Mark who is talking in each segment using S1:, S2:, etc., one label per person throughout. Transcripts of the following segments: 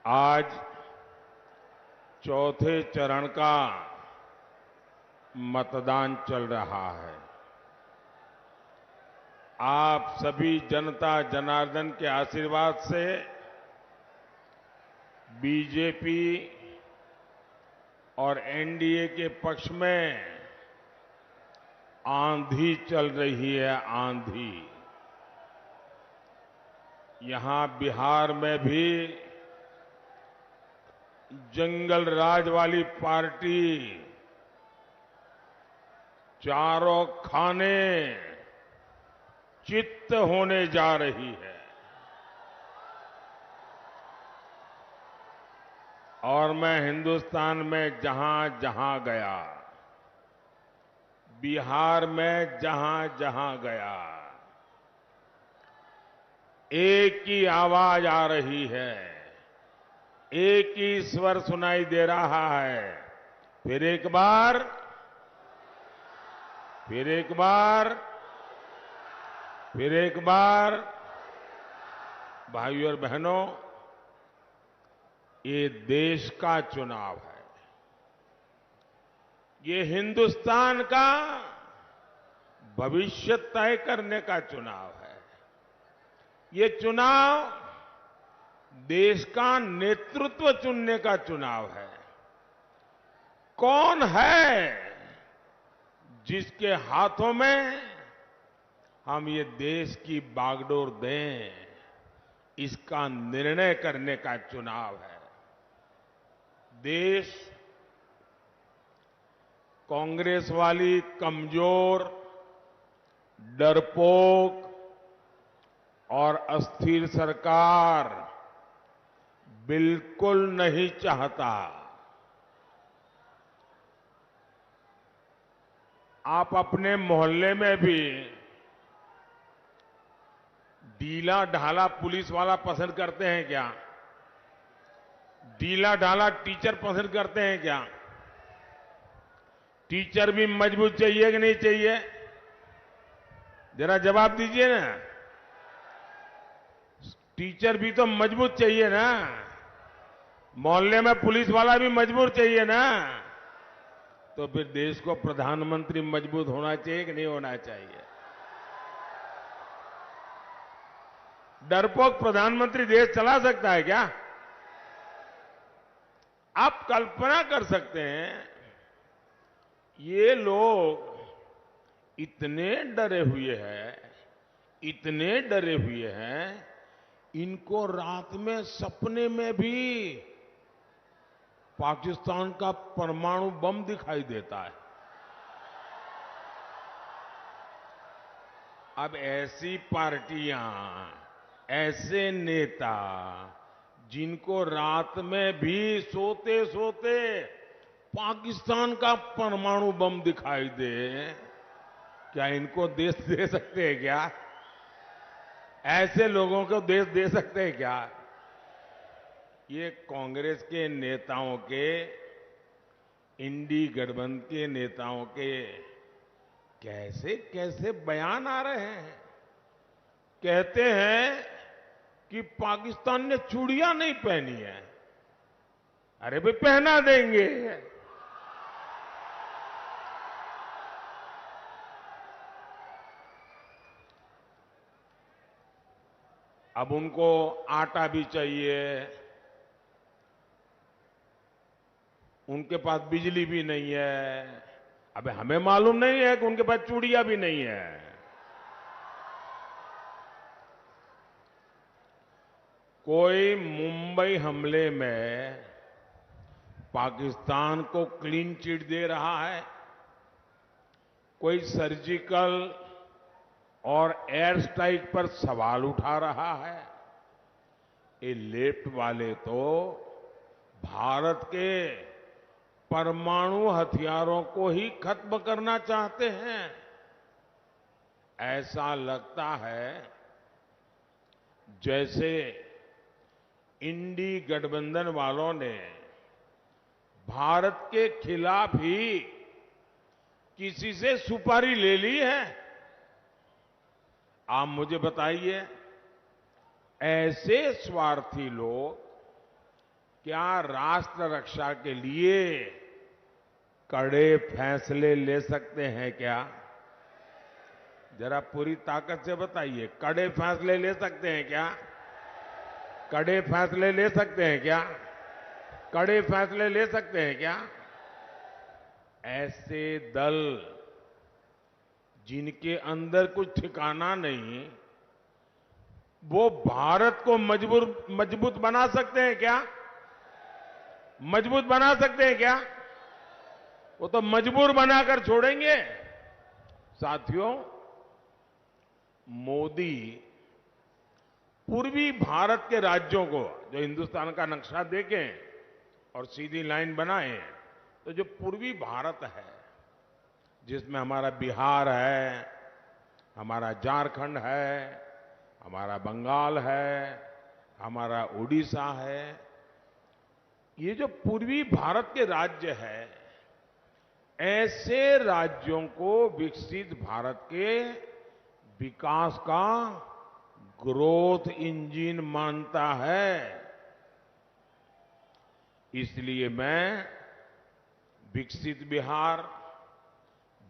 S1: आज चौथे चरण का मतदान चल रहा है। आप सभी जनता जनार्दन के आशीर्वाद से बीजेपी और एनडीए के पक्ष में आंधी चल रही है, आंधी। यहां बिहार में भी जंगल राज वाली पार्टी चारों खाने चित्त होने जा रही है। और मैं हिंदुस्तान में जहां जहां गया, बिहार में जहां जहां गया, एक ही आवाज आ रही है, एक ही स्वर सुनाई दे रहा है। फिर एक बार, फिर एक बार, फिर एक बार। भाइयों और बहनों, ये देश का चुनाव है। ये हिंदुस्तान का भविष्य तय करने का चुनाव है। ये चुनाव देश का नेतृत्व चुनने का चुनाव है। कौन है जिसके हाथों में हम ये देश की बागडोर दें, इसका निर्णय करने का चुनाव है। देश कांग्रेस वाली कमजोर, डरपोक और अस्थिर सरकार बिल्कुल नहीं चाहता। आप अपने मोहल्ले में भी ढीला ढाला पुलिस वाला पसंद करते हैं क्या? ढीला ढाला टीचर पसंद करते हैं क्या? टीचर भी मजबूत चाहिए कि नहीं चाहिए? जरा जवाब दीजिए ना। टीचर भी तो मजबूत चाहिए ना। मोहल्ले में पुलिस वाला भी मजबूत चाहिए ना। तो फिर देश को प्रधानमंत्री मजबूत होना चाहिए कि नहीं होना चाहिए? डरपोक प्रधानमंत्री देश चला सकता है क्या? आप कल्पना कर सकते हैं, ये लोग इतने डरे हुए हैं, इतने डरे हुए हैं, इनको रात में सपने में भी पाकिस्तान का परमाणु बम दिखाई देता है। अब ऐसी पार्टियां, ऐसे नेता जिनको रात में भी सोते सोते पाकिस्तान का परमाणु बम दिखाई दे, क्या इनको देश दे सकते हैं क्या? ऐसे लोगों को देश दे सकते हैं क्या? ये कांग्रेस के नेताओं के, इंडी गठबंधन के नेताओं के कैसे कैसे बयान आ रहे हैं। कहते हैं कि पाकिस्तान ने चूड़ियां नहीं पहनी है। अरे भाई, पहना देंगे। अब उनको आटा भी चाहिए, उनके पास बिजली भी नहीं है। अबे, हमें मालूम नहीं है कि उनके पास चूड़ियां भी नहीं है। कोई मुंबई हमले में पाकिस्तान को क्लीन चिट दे रहा है, कोई सर्जिकल और एयर स्ट्राइक पर सवाल उठा रहा है। ये लेफ्ट वाले तो भारत के परमाणु हथियारों को ही खत्म करना चाहते हैं। ऐसा लगता है जैसे इंडी गठबंधन वालों ने भारत के खिलाफ ही किसी से सुपारी ले ली है। आप मुझे बताइए, ऐसे स्वार्थी लोग क्या राष्ट्र रक्षा के लिए कड़े फैसले ले सकते हैं क्या? जरा पूरी ताकत से बताइए, कड़े फैसले ले सकते हैं क्या? कड़े फैसले ले सकते हैं क्या? कड़े फैसले ले सकते हैं क्या? ऐसे दल जिनके अंदर कुछ ठिकाना नहीं, वो भारत को मजबूत बना सकते हैं क्या? मजबूत बना सकते हैं क्या? वो तो मजबूर बनाकर छोड़ेंगे। साथियों, मोदी पूर्वी भारत के राज्यों को, जो हिंदुस्तान का नक्शा देखें और सीधी लाइन बनाएं, तो जो पूर्वी भारत है, जिसमें हमारा बिहार है, हमारा झारखंड है, हमारा बंगाल है, हमारा उड़ीसा है, ये जो पूर्वी भारत के राज्य है, ऐसे राज्यों को विकसित भारत के विकास का ग्रोथ इंजन मानता है। इसलिए मैं विकसित बिहार,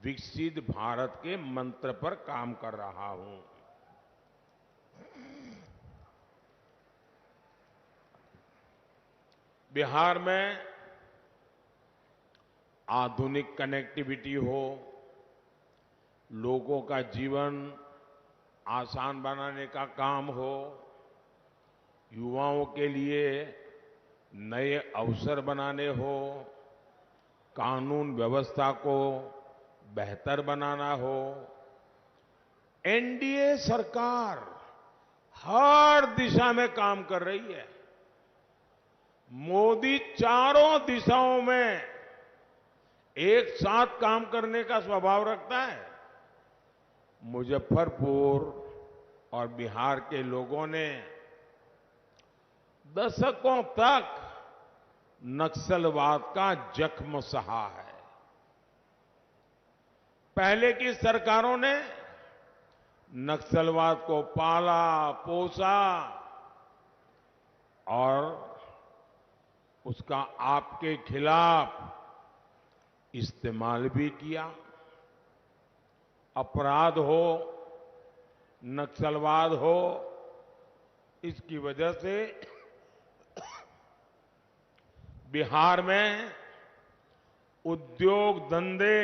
S1: विकसित भारत के मंत्र पर काम कर रहा हूं। बिहार में आधुनिक कनेक्टिविटी हो, लोगों का जीवन आसान बनाने का काम हो, युवाओं के लिए नए अवसर बनाने हो, कानून व्यवस्था को बेहतर बनाना हो, एनडीए सरकार हर दिशा में काम कर रही है। मोदी चारों दिशाओं में एक साथ काम करने का स्वभाव रखता है। मुजफ्फरपुर और बिहार के लोगों ने दशकों तक नक्सलवाद का जख्म सहा है। पहले की सरकारों ने नक्सलवाद को पाला, पोसा और उसका आपके खिलाफ इस्तेमाल भी किया। अपराध हो, नक्सलवाद हो, इसकी वजह से बिहार में उद्योग धंधे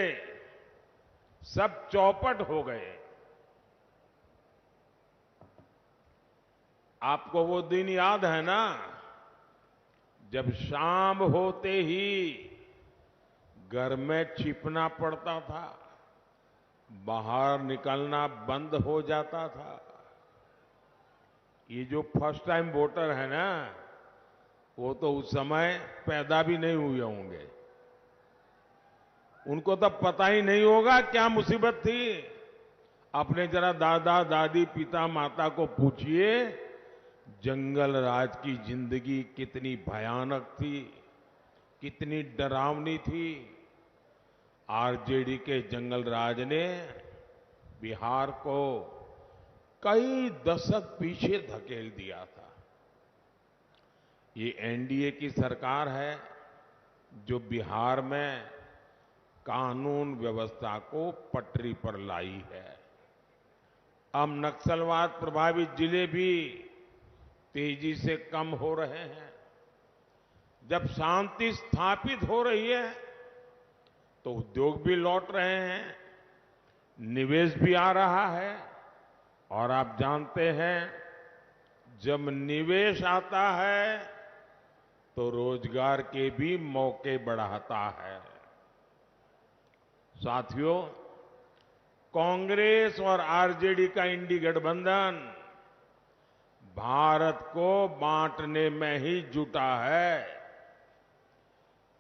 S1: सब चौपट हो गए। आपको वो दिन याद है ना, जब शाम होते ही घर में छिपना पड़ता था, बाहर निकलना बंद हो जाता था। ये जो फर्स्ट टाइम वोटर है ना, वो तो उस समय पैदा भी नहीं हुए होंगे। उनको तो पता ही नहीं होगा क्या मुसीबत थी। अपने जरा दादा दादी पिता माता को पूछिए, जंगल राज की जिंदगी कितनी भयानक थी, कितनी डरावनी थी। आरजेडी के जंगल राज ने बिहार को कई दशक पीछे धकेल दिया था। ये एनडीए की सरकार है जो बिहार में कानून व्यवस्था को पटरी पर लाई है। अब नक्सलवाद प्रभावित जिले भी तेजी से कम हो रहे हैं। जब शांति स्थापित हो रही है तो उद्योग भी लौट रहे हैं, निवेश भी आ रहा है। और आप जानते हैं, जब निवेश आता है तो रोजगार के भी मौके बढ़ाता है। साथियों, कांग्रेस और आरजेडी का इंडी गठबंधन भारत को बांटने में ही जुटा है।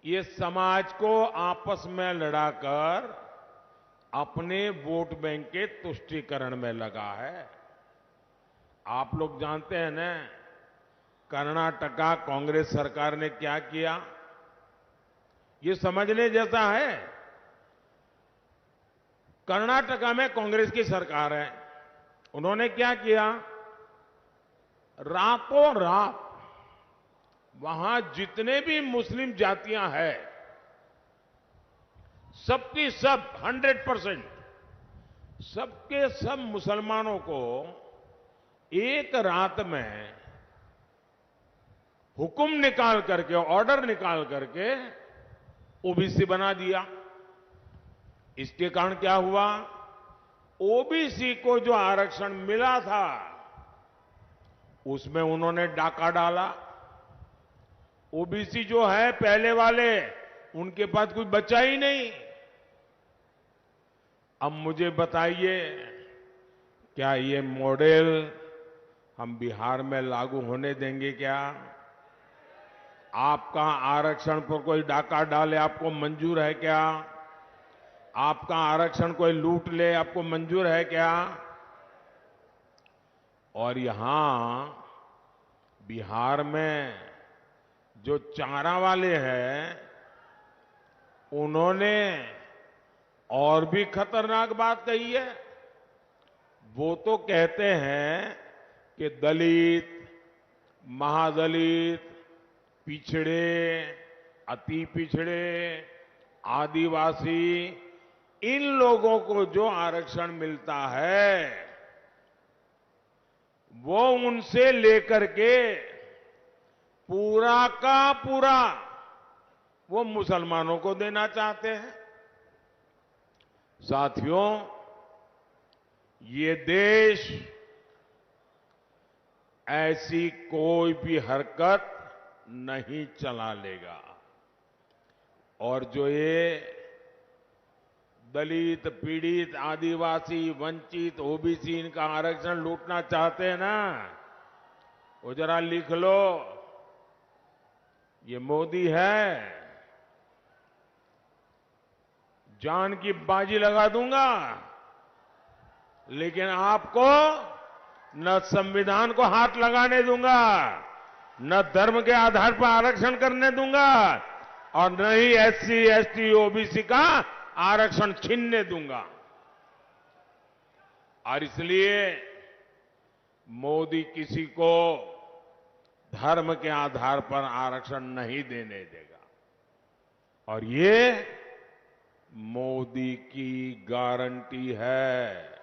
S1: ये समाज को आपस में लड़ाकर अपने वोट बैंक के तुष्टीकरण में लगा है। आप लोग जानते हैं ना, कर्नाटका कांग्रेस सरकार ने क्या किया, ये समझने जैसा है। कर्नाटका में कांग्रेस की सरकार है, उन्होंने क्या किया, रातों रात वहां जितने भी मुस्लिम जातियां हैं, सबकी सब 100%, सबके सब मुसलमानों को एक रात में हुक्म निकाल करके, ऑर्डर निकाल करके ओबीसी बना दिया। इसके कारण क्या हुआ? ओबीसी को जो आरक्षण मिला था उसमें उन्होंने डाका डाला। ओबीसी जो है पहले वाले, उनके पास कुछ बचा ही नहीं। अब मुझे बताइए, क्या ये मॉडल हम बिहार में लागू होने देंगे क्या? आपका आरक्षण पर कोई डाका डाले, आपको मंजूर है क्या? आपका आरक्षण कोई लूट ले, आपको मंजूर है क्या? और यहां बिहार में जो चारा वाले हैं, उन्होंने और भी खतरनाक बात कही है। वो तो कहते हैं कि दलित, महादलित, पिछड़े, अति पिछड़े, आदिवासी, इन लोगों को जो आरक्षण मिलता है वो उनसे लेकर के पूरा का पूरा वो मुसलमानों को देना चाहते हैं। साथियों, ये देश ऐसी कोई भी हरकत नहीं चला लेगा। और जो ये दलित, पीड़ित, आदिवासी, वंचित, ओबीसी, इनका आरक्षण लूटना चाहते हैं ना, वो जरा लिख लो, ये मोदी है। जान की बाजी लगा दूंगा, लेकिन आपको न संविधान को हाथ लगाने दूंगा, न धर्म के आधार पर आरक्षण करने दूंगा, और न ही एससी, एसटी, ओबीसी का आरक्षण छीनने दूंगा। और इसलिए मोदी किसी को धर्म के आधार पर आरक्षण नहीं देने देगा। और ये मोदी की गारंटी है।